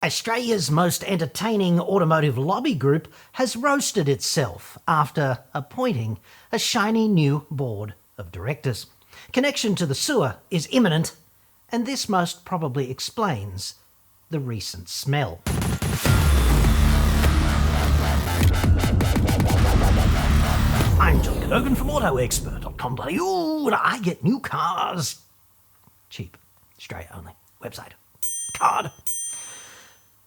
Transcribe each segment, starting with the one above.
Australia's most entertaining automotive lobby group has roasted itself after appointing a shiny new board of directors. Connection to the sewer is imminent, and this most probably explains the recent smell. I'm John Cadogan from AutoExpert.com.au, and I get new cars cheap. Australia only. Website. Card.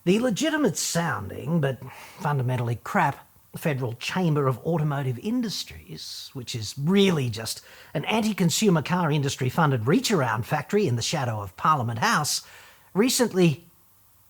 The legitimate sounding, but fundamentally crap, Federal Chamber of Automotive Industries, which is really just an anti-consumer car industry funded reach-around factory in the shadow of Parliament House, recently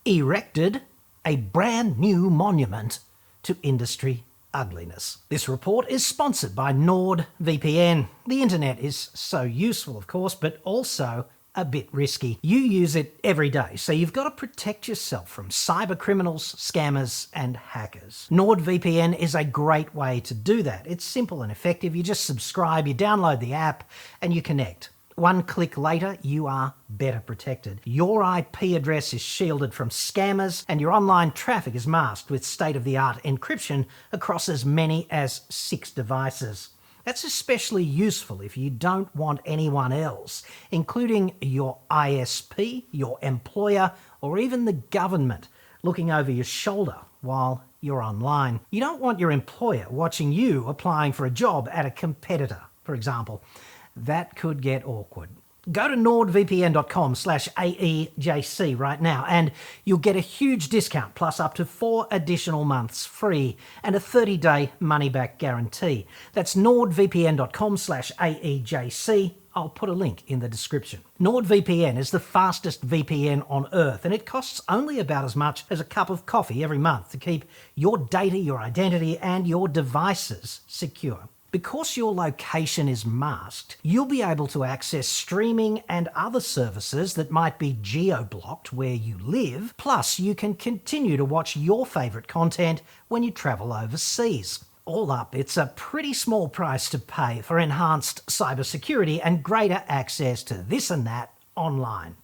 erected a brand new monument to industry ugliness. This report is sponsored by NordVPN. The internet is so useful, of course, but also a bit risky. You use it every day, so you've got to protect yourself from cyber criminals, scammers, and hackers. NordVPN is a great way to do that. It's simple and effective. You just subscribe, you download the app, and you connect. One click later, you are better protected. Your IP address is shielded from scammers, and your online traffic is masked with state-of-the-art encryption across as many as 6 devices. That's especially useful if you don't want anyone else, including your ISP, your employer, or even the government, looking over your shoulder while you're online. You don't want your employer watching you applying for a job at a competitor, for example. That could get awkward. Go to nordvpn.com/AEJC right now and you'll get a huge discount plus up to 4 additional months free and a 30-day money-back guarantee. That's nordvpn.com/AEJC. I'll put a link in the description. NordVPN is the fastest VPN on Earth, and it costs only about as much as a cup of coffee every month to keep your data, your identity, and your devices secure. Because your location is masked, you'll be able to access streaming and other services that might be geo-blocked where you live, plus you can continue to watch your favourite content when you travel overseas. All up, it's a pretty small price to pay for enhanced cybersecurity and greater access to this and that online.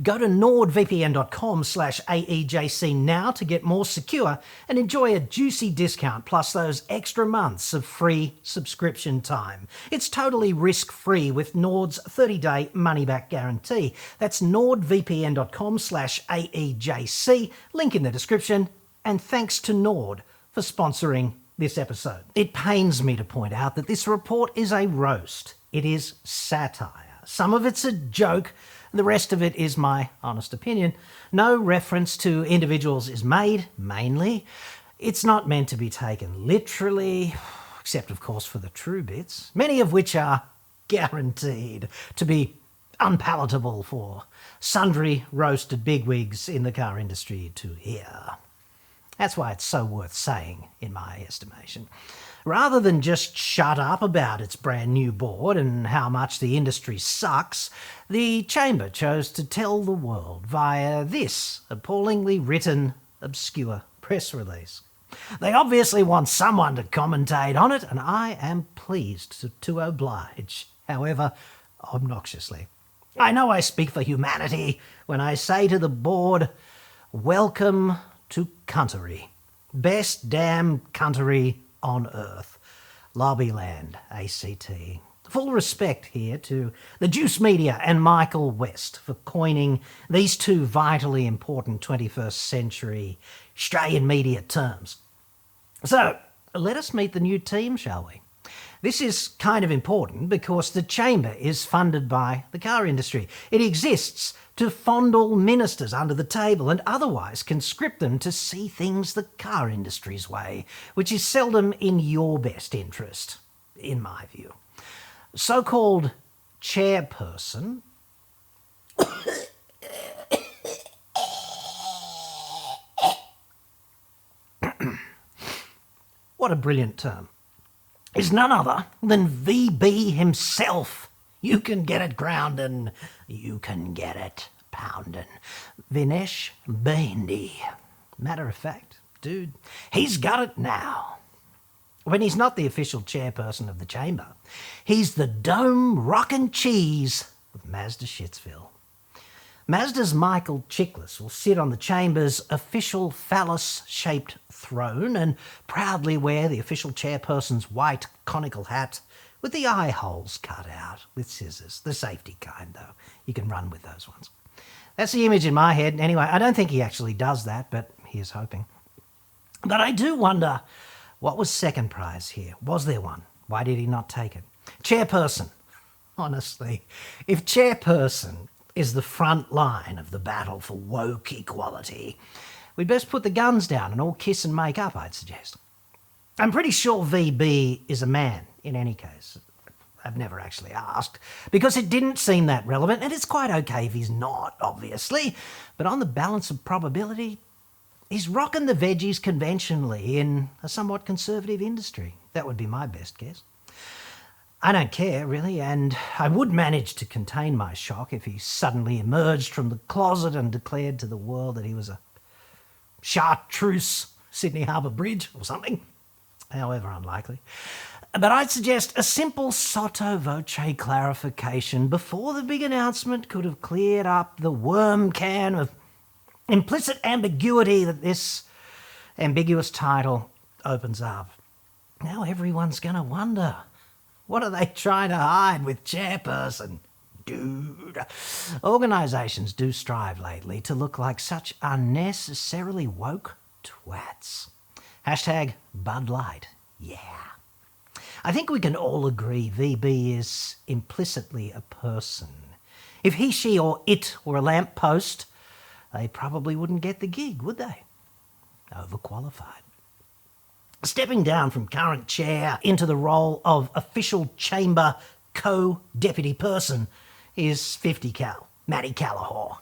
Go to nordvpn.com/AEJC now to get more secure and enjoy a juicy discount plus those extra months of free subscription time. It's totally risk-free with Nord's 30-day money-back guarantee. That's nordvpn.com/AEJC, link in the description, and thanks to Nord for sponsoring this episode. It pains me to point out that this report is a roast. It is satire. Some of it's a joke, the rest of it is my honest opinion. No reference to individuals is made, mainly. It's not meant to be taken literally, except of course for the true bits, many of which are guaranteed to be unpalatable for sundry roasted bigwigs in the car industry to hear. That's why it's so worth saying, in my estimation. Rather than just shut up about its brand new board and how much the industry sucks, the Chamber chose to tell the world via this appallingly written, obscure press release. They obviously want someone to commentate on it, and I am pleased to oblige, however obnoxiously. I know I speak for humanity when I say to the board, welcome to cuntery. Best damn cuntery on Earth. Lobbyland, ACT. Full respect here to the Juice Media and Michael West for coining these two vitally important 21st century Australian media terms. So, let us meet the new team, shall we? This is kind of important because the Chamber is funded by the car industry. It exists to fondle ministers under the table and otherwise conscript them to see things the car industry's way, which is seldom in your best interest, in my view. So-called chairperson what a brilliant term, is none other than VB himself. You can get it groundin', you can get it poundin'. Vinesh Bindi. Matter of fact, dude, he's got it now. When he's not the official chairperson of the Chamber, he's the dome rockin' cheese of Mazda Shitsville. Mazda's Michael Chiklis will sit on the Chamber's official phallus-shaped throne and proudly wear the official chairperson's white conical hat with the eye holes cut out with scissors. The safety kind, though. You can run with those ones. That's the image in my head. Anyway, I don't think he actually does that, but here's hoping. But I do wonder, what was second prize here? Was there one? Why did he not take it? Chairperson. Honestly, if chairperson is the front line of the battle for woke equality, we'd best put the guns down and all kiss and make up, I'd suggest. I'm pretty sure VB is a man, in any case. I've never actually asked, because it didn't seem that relevant, and it's quite okay if he's not, obviously. But on the balance of probability, he's rocking the veggies conventionally in a somewhat conservative industry. That would be my best guess. I don't care, really, and I would manage to contain my shock if he suddenly emerged from the closet and declared to the world that he was a chartreuse Sydney Harbour Bridge or something. However unlikely. But I'd suggest a simple sotto voce clarification before the big announcement could have cleared up the worm can of implicit ambiguity that this ambiguous title opens up. Now everyone's going to wonder, what are they trying to hide with chairperson? Dude. Organisations do strive lately to look like such unnecessarily woke twats. Hashtag Bud Light, yeah. I think we can all agree VB is implicitly a person. If he, she or it were a lamppost, they probably wouldn't get the gig, would they? Overqualified. Stepping down from current chair into the role of official chamber co-deputy person is 50 Cal, Matty Callahor.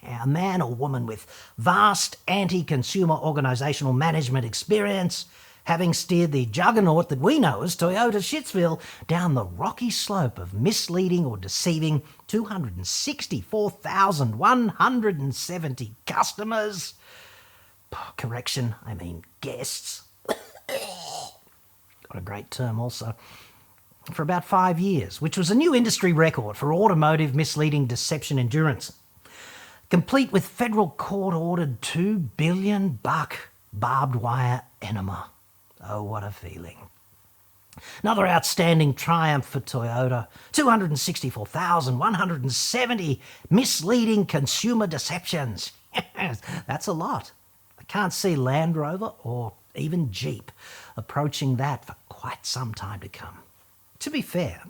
A man or woman with vast anti-consumer organisational management experience, having steered the juggernaut that we know as Toyota Shitsville down the rocky slope of misleading or deceiving 264,170 customers. Correction, I mean guests. Got a great term also. For about 5 years, which was a new industry record for automotive misleading deception endurance. Complete with federal court-ordered $2 billion barbed wire enema. Oh, what a feeling. Another outstanding triumph for Toyota. 264,170 misleading consumer deceptions. That's a lot. I can't see Land Rover or even Jeep approaching that for quite some time to come. To be fair,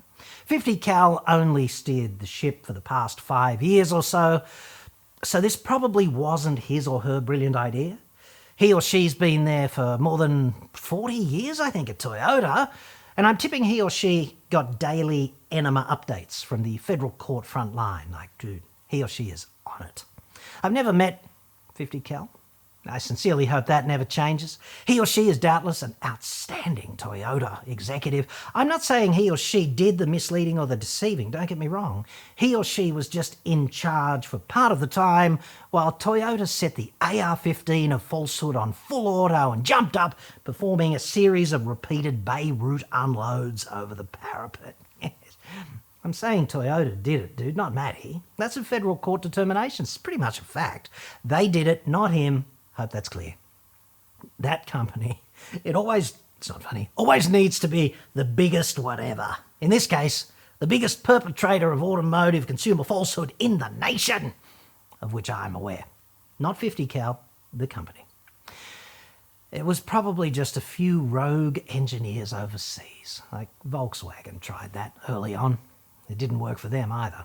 50 Cal only steered the ship for the past 5 years or so this probably wasn't his or her brilliant idea. He or she's been there for more than 40 years, I think, at Toyota, and I'm tipping he or she got daily enema updates from the federal court front line. Like, dude, he or she is on it. I've never met 50 Cal. I sincerely hope that never changes. He or she is doubtless an outstanding Toyota executive. I'm not saying he or she did the misleading or the deceiving, don't get me wrong. He or she was just in charge for part of the time while Toyota set the AR-15 of falsehood on full auto and jumped up, performing a series of repeated Beirut unloads over the parapet. I'm saying Toyota did it, dude, not Matty. That's a federal court determination. It's pretty much a fact. They did it, not him. Hope that's clear. That company, it's not funny, always needs to be the biggest whatever. In this case, the biggest perpetrator of automotive consumer falsehood in the nation, of which I'm aware. Not 50 Cal, the company. It was probably just a few rogue engineers overseas, like Volkswagen tried that early on. It didn't work for them either.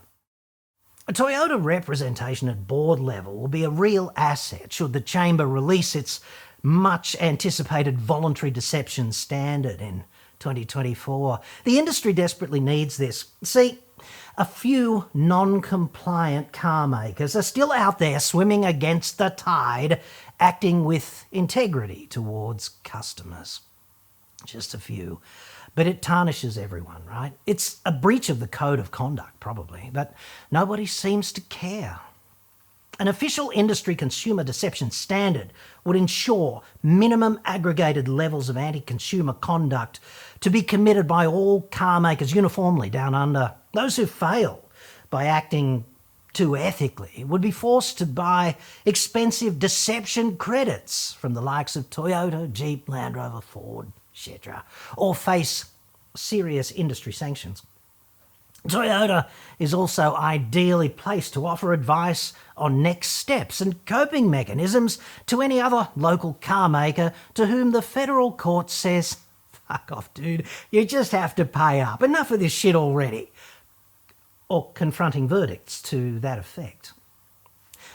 A Toyota representation at board level will be a real asset should the Chamber release its much-anticipated voluntary deception standard in 2024. The industry desperately needs this. See, a few non-compliant car makers are still out there swimming against the tide, acting with integrity towards customers. Just a few. But it tarnishes everyone, right? It's a breach of the code of conduct, probably, but nobody seems to care. An official industry consumer deception standard would ensure minimum aggregated levels of anti-consumer conduct to be committed by all car makers uniformly down under. Those who fail by acting too ethically would be forced to buy expensive deception credits from the likes of Toyota, Jeep, Land Rover, Ford, etc., or face serious industry sanctions. Toyota is also ideally placed to offer advice on next steps and coping mechanisms to any other local car maker to whom the federal court says, fuck off, dude, you just have to pay up. Enough of this shit already. Or confronting verdicts to that effect.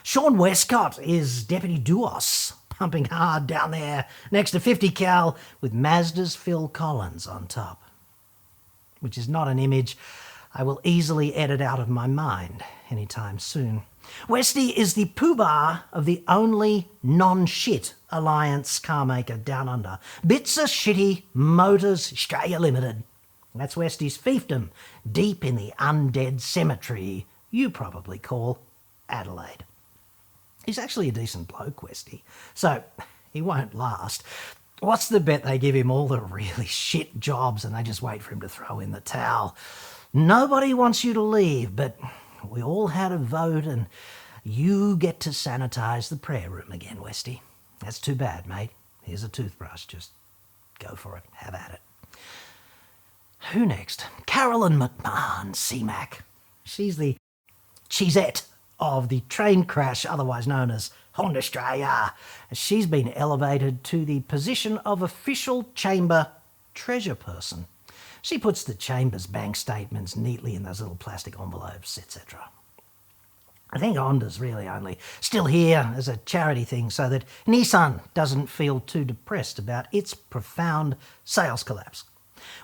Sean Westcott is Deputy Duos, pumping hard down there next to 50 cal with Mazda's Phil Collins on top. Which is not an image I will easily edit out of my mind anytime soon. Westy is the poobah of the only non-shit alliance car maker down under. Bitsa Shitty Motors Australia Limited. That's Westy's fiefdom, deep in the undead cemetery you probably call Adelaide. He's actually a decent bloke, Westy, so he won't last. What's the bet they give him all the really shit jobs and they just wait for him to throw in the towel? Nobody wants you to leave, but we all had a vote and you get to sanitise the prayer room again, Westy. That's too bad, mate. Here's a toothbrush. Just go for it. Have at it. Who next? Carolyn McMahon, CMAC. She's the cheesette of the train crash, otherwise known as Honda Australia. She's been elevated to the position of official chamber treasure person. She puts the chamber's bank statements neatly in those little plastic envelopes, etc. I think Honda's really only still here as a charity thing so that Nissan doesn't feel too depressed about its profound sales collapse.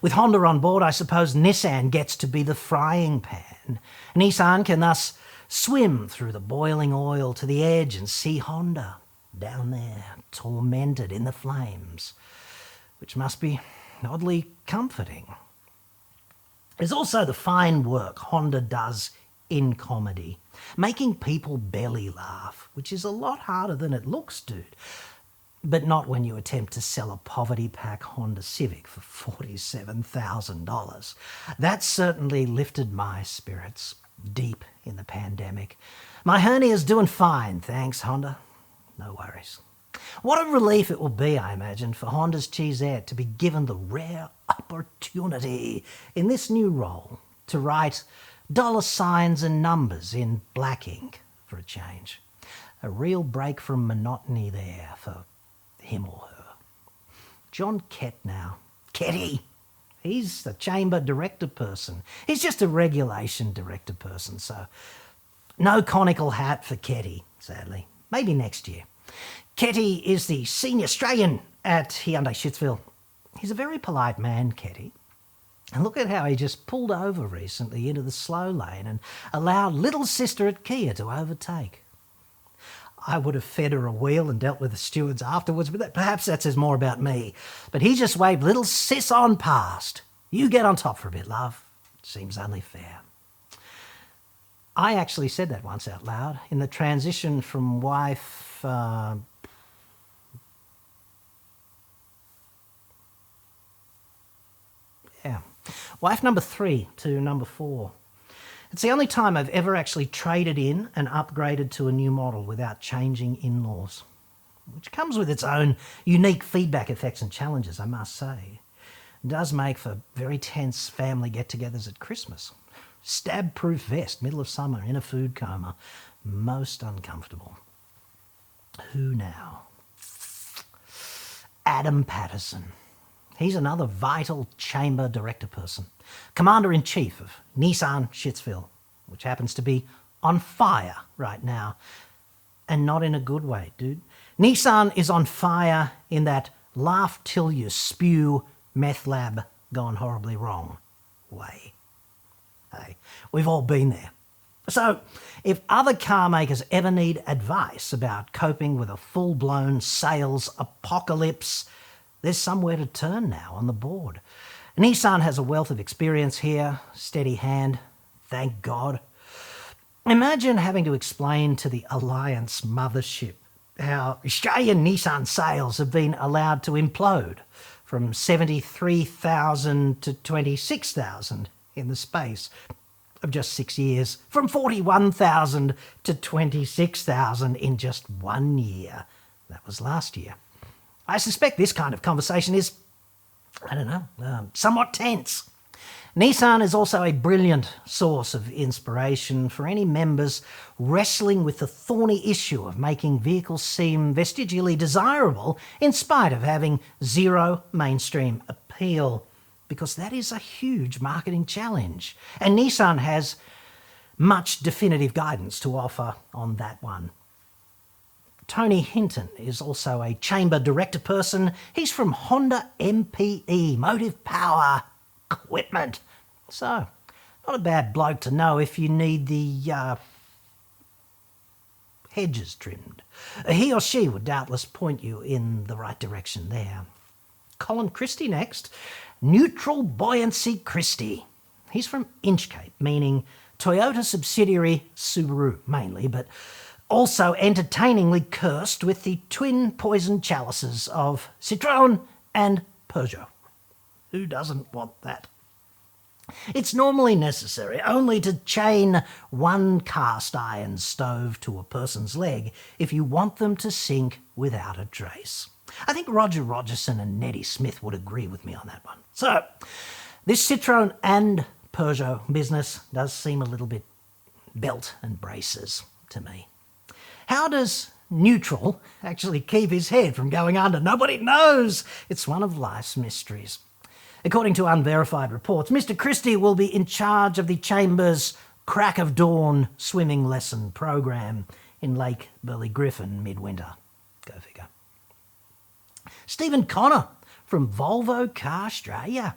With Honda on board, I suppose Nissan gets to be the frying pan. Nissan can thus swim through the boiling oil to the edge and see Honda down there, tormented in the flames, which must be oddly comforting. There's also the fine work Honda does in comedy, making people belly laugh, which is a lot harder than it looks, dude. But not when you attempt to sell a poverty pack Honda Civic for $47,000. That certainly lifted my spirits deep in the pandemic. My hernia's doing fine, thanks, Honda. No worries. What a relief it will be, I imagine, for Honda's cheesette to be given the rare opportunity in this new role to write dollar signs and numbers in black ink for a change. A real break from monotony there for him or her. John Kett now. Ketty. He's the chamber director person. He's just a regulation director person, so no conical hat for Ketty, sadly. Maybe next year. Ketty is the senior Australian at Hyundai Shitsville. He's a very polite man, Ketty. And look at how he just pulled over recently into the slow lane and allowed little sister at Kia to overtake. I would have fed her a wheel and dealt with the stewards afterwards, but perhaps that says more about me. But he just waved little sis on past. You get on top for a bit, love. Seems only fair. I actually said that once out loud in the transition from wife... wife number 3 to number 4. It's the only time I've ever actually traded in and upgraded to a new model without changing in-laws, which comes with its own unique feedback effects and challenges, I must say. It does make for very tense family get-togethers at Christmas. Stab-proof vest, middle of summer, in a food coma. Most uncomfortable. Who now? Adam Patterson. He's another vital chamber director person. Commander-in-Chief of Nissan Shitsville, which happens to be on fire right now. And not in a good way, dude. Nissan is on fire in that laugh till you spew meth lab gone horribly wrong way. Hey, we've all been there. So, if other car makers ever need advice about coping with a full-blown sales apocalypse, there's somewhere to turn now on the board. Nissan has a wealth of experience here, steady hand, thank God. Imagine having to explain to the Alliance mothership how Australian Nissan sales have been allowed to implode from 73,000 to 26,000 in the space of just 6 years, from 41,000 to 26,000 in just 1 year. That was last year. I suspect this kind of conversation is, somewhat tense. Nissan is also a brilliant source of inspiration for any members wrestling with the thorny issue of making vehicles seem vestigially desirable in spite of having zero mainstream appeal, because that is a huge marketing challenge. And Nissan has much definitive guidance to offer on that one. Tony Hinton is also a chamber director person. He's from Honda MPE, Motive Power Equipment. So, not a bad bloke to know if you need the hedges trimmed. He or she would doubtless point you in the right direction there. Colin Christie next. Neutral Buoyancy Christie. He's from Inchcape, meaning Toyota subsidiary Subaru mainly, but also entertainingly cursed with the twin poison chalices of Citroën and Peugeot. Who doesn't want that? It's normally necessary only to chain one cast iron stove to a person's leg if you want them to sink without a trace. I think Roger Rogerson and Nettie Smith would agree with me on that one. So, this Citroën and Peugeot business does seem a little bit belt and braces to me. How does Neutral actually keep his head from going under? Nobody knows. It's one of life's mysteries. According to unverified reports, Mr. Christie will be in charge of the Chamber's Crack of Dawn swimming lesson program in Lake Burley Griffin midwinter. Go figure. Stephen Connor from Volvo Car Australia.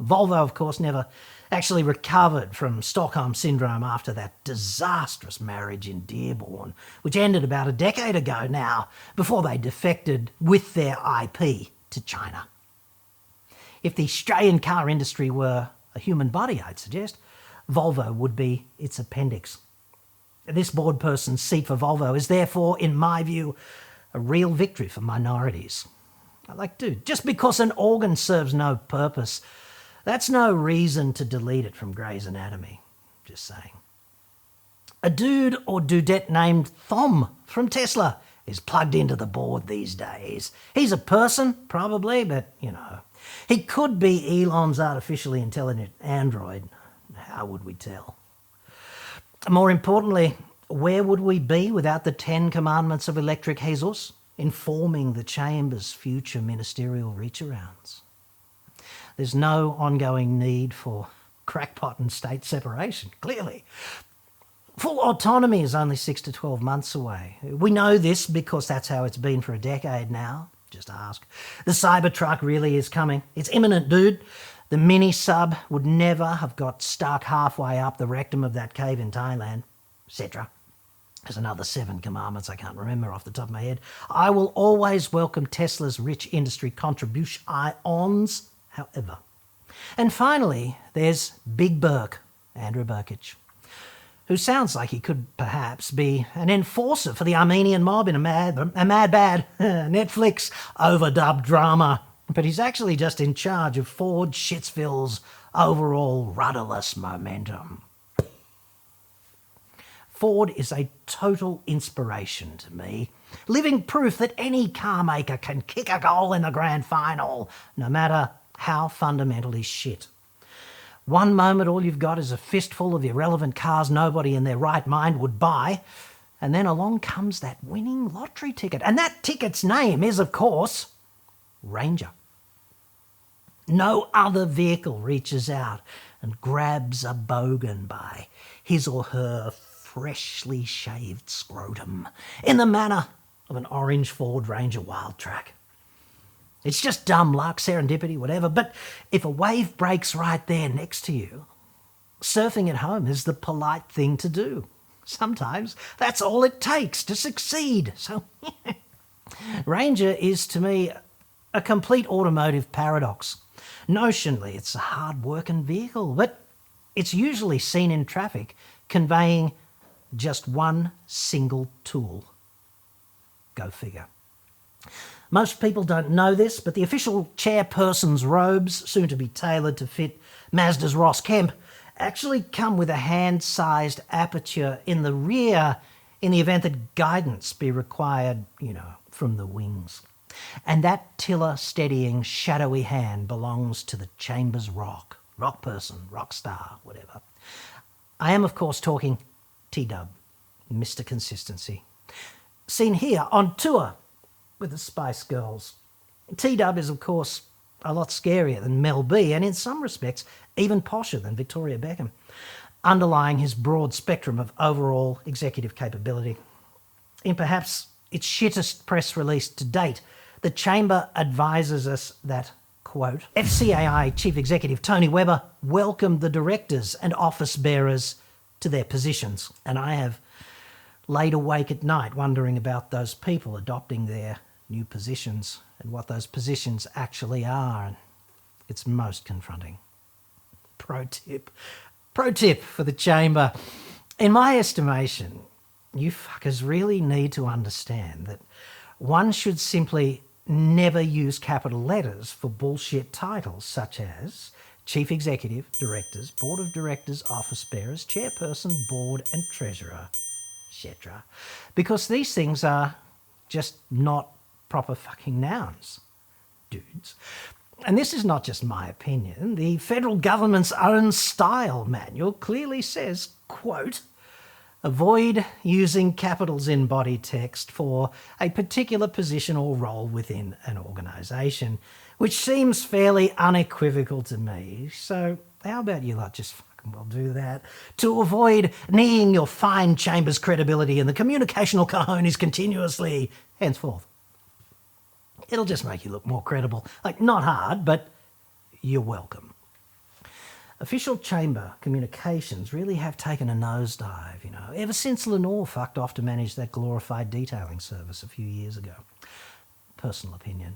Volvo, of course, never actually recovered from Stockholm Syndrome after that disastrous marriage in Dearborn, which ended about a decade ago now, before they defected with their IP to China. If the Australian car industry were a human body, I'd suggest, Volvo would be its appendix. This board person's seat for Volvo is therefore, in my view, a real victory for minorities. Dude, just because an organ serves no purpose, that's no reason to delete it from Grey's Anatomy. Just saying. A dude or dudette named Thom from Tesla is plugged into the board these days. He's a person, probably, but, he could be Elon's artificially intelligent android. How would we tell? More importantly, where would we be without the 10 commandments of electric Jesus informing the Chamber's future ministerial reach-arounds? There's no ongoing need for crackpot and state separation, clearly. Full autonomy is only 6 to 12 months away. We know this because that's how it's been for a decade now. Just ask. The Cybertruck really is coming. It's imminent, dude. The mini sub would never have got stuck halfway up the rectum of that cave in Thailand, etc. There's another 7 commandments I can't remember off the top of my head. I will always welcome Tesla's rich industry contributions, however. And finally, there's Big Burke, Andrew Burkich, who sounds like he could perhaps be an enforcer for the Armenian mob in a mad bad Netflix overdubbed drama. But he's actually just in charge of Ford Shitsville's overall rudderless momentum. Ford is a total inspiration to me, living proof that any car maker can kick a goal in the grand final, no matter how fundamentally shit. One moment all you've got is a fistful of irrelevant cars nobody in their right mind would buy, and then along comes that winning lottery ticket. And that ticket's name is, of course, Ranger. No other vehicle reaches out and grabs a bogan by his or her freshly shaved scrotum in the manner of an orange Ford Ranger Wildtrak. It's just dumb luck, serendipity, whatever, but if a wave breaks right there next to you, surfing at home is the polite thing to do. Sometimes that's all it takes to succeed. So Ranger is, to me, a complete automotive paradox. Notionally, it's a hard-working vehicle, but it's usually seen in traffic conveying just one single tool. Go figure. Most people don't know this, but the official chairperson's robes, soon to be tailored to fit Mazda's Ross Kemp, actually come with a hand-sized aperture in the rear in the event that guidance be required, from the wings. And that tiller-steadying, shadowy hand belongs to the chamber's rock person, rock star, whatever. I am, of course, talking T-Dub, Mr. Consistency. Seen here on tour with the Spice Girls. T-Dub is, of course, a lot scarier than Mel B, and in some respects, even posher than Victoria Beckham, underlying his broad spectrum of overall executive capability. In perhaps its shittest press release to date, the Chamber advises us that, quote, FCAI Chief Executive Tony Webber welcomed the directors and office bearers to their positions, and I have laid awake at night wondering about those people adopting their new positions and what those positions actually are, and it's most confronting. Pro tip for the Chamber. In my estimation, you fuckers really need to understand that one should simply never use capital letters for bullshit titles such as Chief Executive, Directors, Board of Directors, Office Bearers, Chairperson, Board and Treasurer, etc. Because these things are just not proper fucking nouns, dudes. And this is not just my opinion. The federal government's own style manual clearly says, quote, avoid using capitals in body text for a particular position or role within an organisation, which seems fairly unequivocal to me. So how about you lot just fucking well do that to avoid kneeing your fine chamber's credibility and the communicational cojones continuously henceforth. It'll just make you look more credible. Like, not hard, but you're welcome. Official chamber communications really have taken a nosedive, ever since Lenore fucked off to manage that glorified detailing service a few years ago. Personal opinion.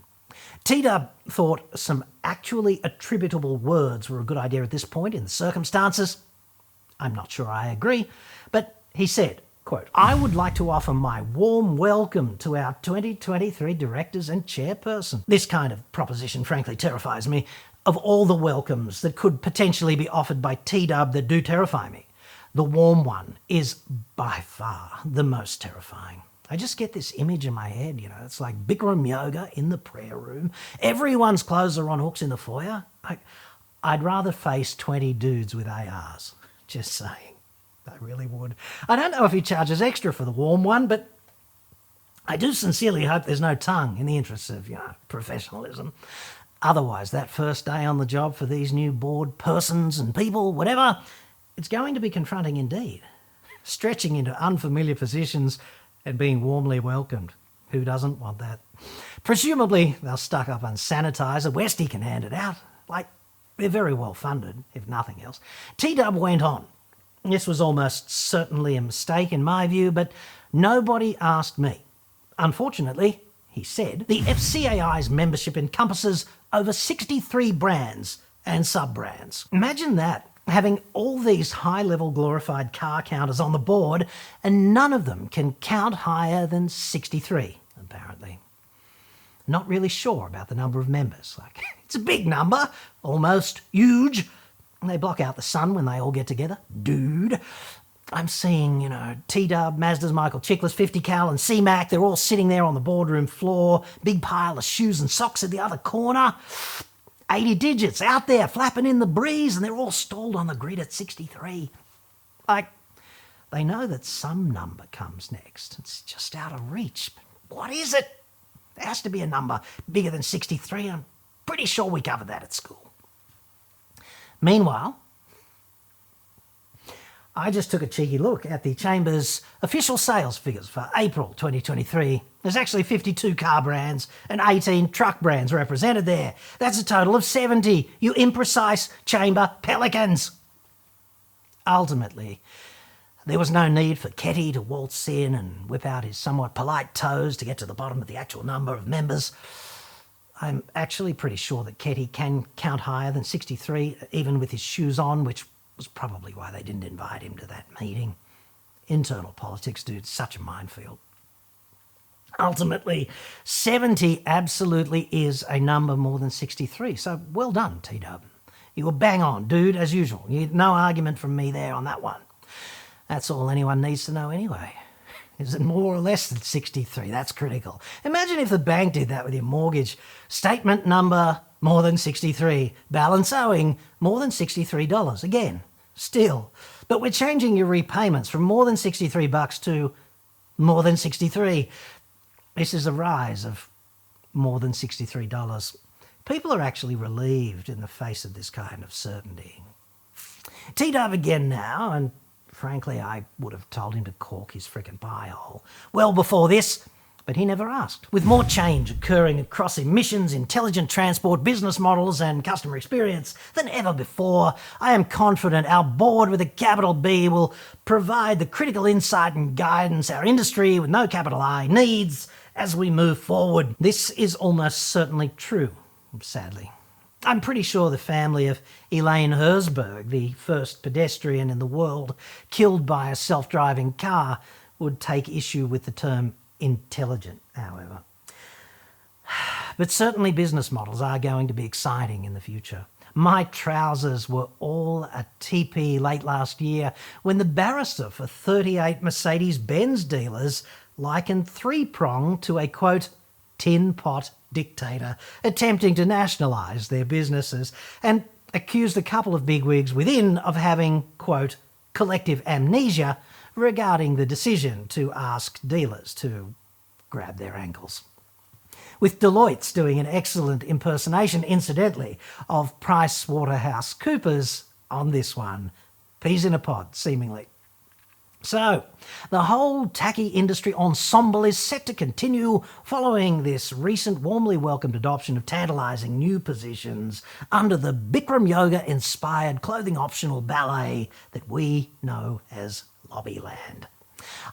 T-Dub thought some actually attributable words were a good idea at this point in the circumstances. I'm not sure I agree, but he said, quote, I would like to offer my warm welcome to our 2023 directors and chairperson. This kind of proposition frankly terrifies me. Of all the welcomes that could potentially be offered by T-Dub that do terrify me, the warm one is by far the most terrifying. I just get this image in my head, it's like Bikram yoga in the prayer room. Everyone's clothes are on hooks in the foyer. I'd rather face 20 dudes with ARs. Just saying. I really would. I don't know if he charges extra for the warm one, but I do sincerely hope there's no tongue in the interests of, professionalism. Otherwise, that first day on the job for these new board persons and people, whatever, it's going to be confronting indeed. Stretching into unfamiliar positions and being warmly welcomed. Who doesn't want that? Presumably, they'll stuck up unsanitizer. Westy can hand it out. They're very well funded, if nothing else. T-Dub went on. This was almost certainly a mistake in my view, but nobody asked me. Unfortunately, he said, the FCAI's membership encompasses over 63 brands and sub-brands. Imagine that, having all these high-level glorified car counters on the board and none of them can count higher than 63, apparently. Not really sure about the number of members. It's a big number, almost huge. They block out the sun when they all get together. Dude. I'm seeing, T-Dub, Mazda's Michael Chiklis, 50 Cal and C-Mac. They're all sitting there on the boardroom floor. Big pile of shoes and socks at the other corner. 80 digits out there flapping in the breeze, and they're all stalled on the grid at 63. They know that some number comes next. It's just out of reach. But what is it? There has to be a number bigger than 63. I'm pretty sure we covered that at school. Meanwhile, I just took a cheeky look at the Chamber's official sales figures for April 2023. There's actually 52 car brands and 18 truck brands represented there. That's a total of 70, you imprecise Chamber pelicans. Ultimately, there was no need for Ketty to waltz in and whip out his somewhat polite toes to get to the bottom of the actual number of members. I'm actually pretty sure that Ketty can count higher than 63, even with his shoes on, which was probably why they didn't invite him to that meeting. Internal politics, dude, such a minefield. Ultimately, 70 absolutely is a number more than 63, so well done, T-Dub. You were bang on, dude, as usual. No argument from me there on that one. That's all anyone needs to know anyway. Is it more or less than 63? That's critical. Imagine if the bank did that with your mortgage. Statement number, more than 63. Balance owing, more than $63. Again, still. But we're changing your repayments from more than $63 to more than 63. This is a rise of more than $63. People are actually relieved in the face of this kind of certainty. T-Dub again now, and frankly, I would have told him to cork his frickin' pie hole well before this, but he never asked. With more change occurring across emissions, intelligent transport, business models and customer experience than ever before, I am confident our board with a capital B will provide the critical insight and guidance our industry with no capital I needs as we move forward. This is almost certainly true, sadly. I'm pretty sure the family of Elaine Herzberg, the first pedestrian in the world killed by a self-driving car, would take issue with the term intelligent, however. But certainly business models are going to be exciting in the future. My trousers were all a TP late last year when the barrister for 38 Mercedes-Benz dealers likened three-prong to a, quote, tin pot dictator attempting to nationalise their businesses, and accused a couple of bigwigs within of having, quote, collective amnesia regarding the decision to ask dealers to grab their ankles. With Deloitte's doing an excellent impersonation, incidentally, of PricewaterhouseCoopers on this one. Peas in a pod, seemingly. So, the whole tacky industry ensemble is set to continue following this recent warmly welcomed adoption of tantalising new positions under the Bikram Yoga-inspired clothing optional ballet that we know as Lobbyland.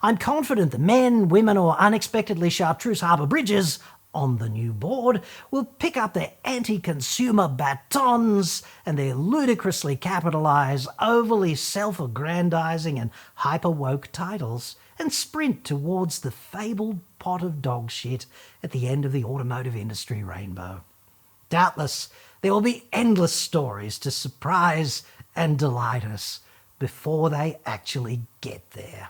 I'm confident the men, women or unexpectedly chartreuse harbour bridges on the new board will pick up their anti-consumer batons and their ludicrously capitalised, overly self-aggrandising and hyper-woke titles and sprint towards the fabled pot of dog shit at the end of the automotive industry rainbow. Doubtless, there will be endless stories to surprise and delight us before they actually get there.